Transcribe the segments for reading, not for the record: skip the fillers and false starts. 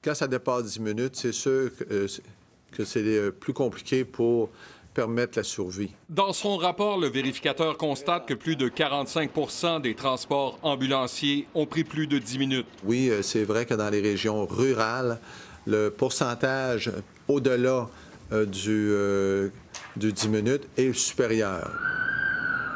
Quand ça dépasse 10 minutes, c'est sûr que c'est plus compliqué pour permettre la survie. Dans son rapport, le vérificateur constate que plus de 45 des transports ambulanciers ont pris plus de 10 minutes. Oui, c'est vrai que dans les régions rurales, le pourcentage au-delà du 10 minutes est supérieur.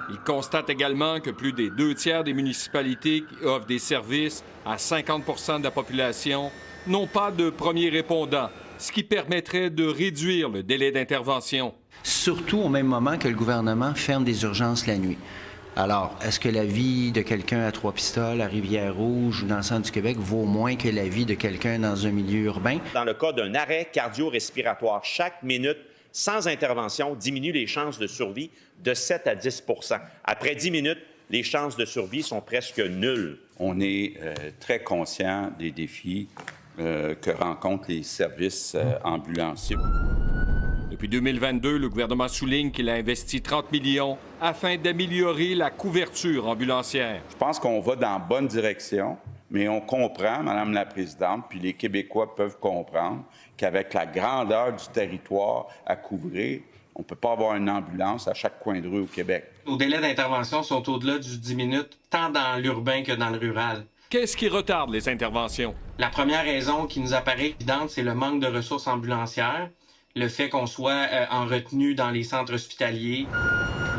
Il constate également que plus des 2/3 des municipalités qui offrent des services à 50 de la population n'ont pas de premiers répondants, ce qui permettrait de réduire le délai d'intervention. Surtout au même moment que le gouvernement ferme des urgences la nuit. Alors, est-ce que la vie de quelqu'un à Trois-Pistoles, à Rivière-Rouge ou dans le centre du Québec vaut moins que la vie de quelqu'un dans un milieu urbain? Dans le cas d'un arrêt cardio-respiratoire, chaque minute sans intervention diminue les chances de survie de 7 à 10 %. Après 10 minutes, les chances de survie sont presque nulles. On est très conscient des défis que rencontrent les services ambulanciers. Depuis 2022, le gouvernement souligne qu'il a investi 30 millions afin d'améliorer la couverture ambulancière. Je pense qu'on va dans la bonne direction, mais on comprend, Madame la Présidente, puis les Québécois peuvent comprendre qu'avec la grandeur du territoire à couvrir, on ne peut pas avoir une ambulance à chaque coin de rue au Québec. Nos délais d'intervention sont au-delà du 10 minutes, tant dans l'urbain que dans le rural. Qu'est-ce qui retarde les interventions? La première raison qui nous apparaît évidente, c'est le manque de ressources ambulancières, le fait qu'on soit en retenue dans les centres hospitaliers.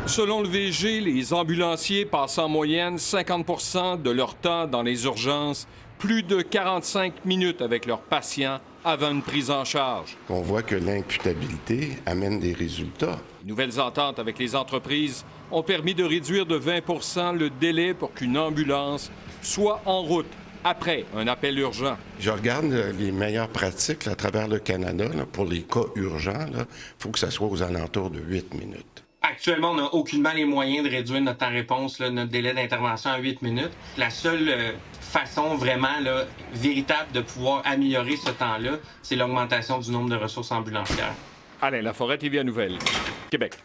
Selon le VG, les ambulanciers passent en moyenne 50 de leur temps dans les urgences, plus de 45 minutes avec leurs patients avant une prise en charge. On voit que l'imputabilité amène des résultats. Les nouvelles ententes avec les entreprises ont permis de réduire de 20 le délai pour qu'une ambulance soit en route après un appel urgent. Je regarde les meilleures pratiques à travers le Canada pour les cas urgents. Il faut que ça soit aux alentours de 8 minutes. Actuellement, on n'a aucunement les moyens de réduire notre temps-réponse, notre délai d'intervention à 8 minutes. La seule façon vraiment véritable de pouvoir améliorer ce temps-là, c'est l'augmentation du nombre de ressources ambulancières. Alain Laforêt, TVA Nouvelle, Québec.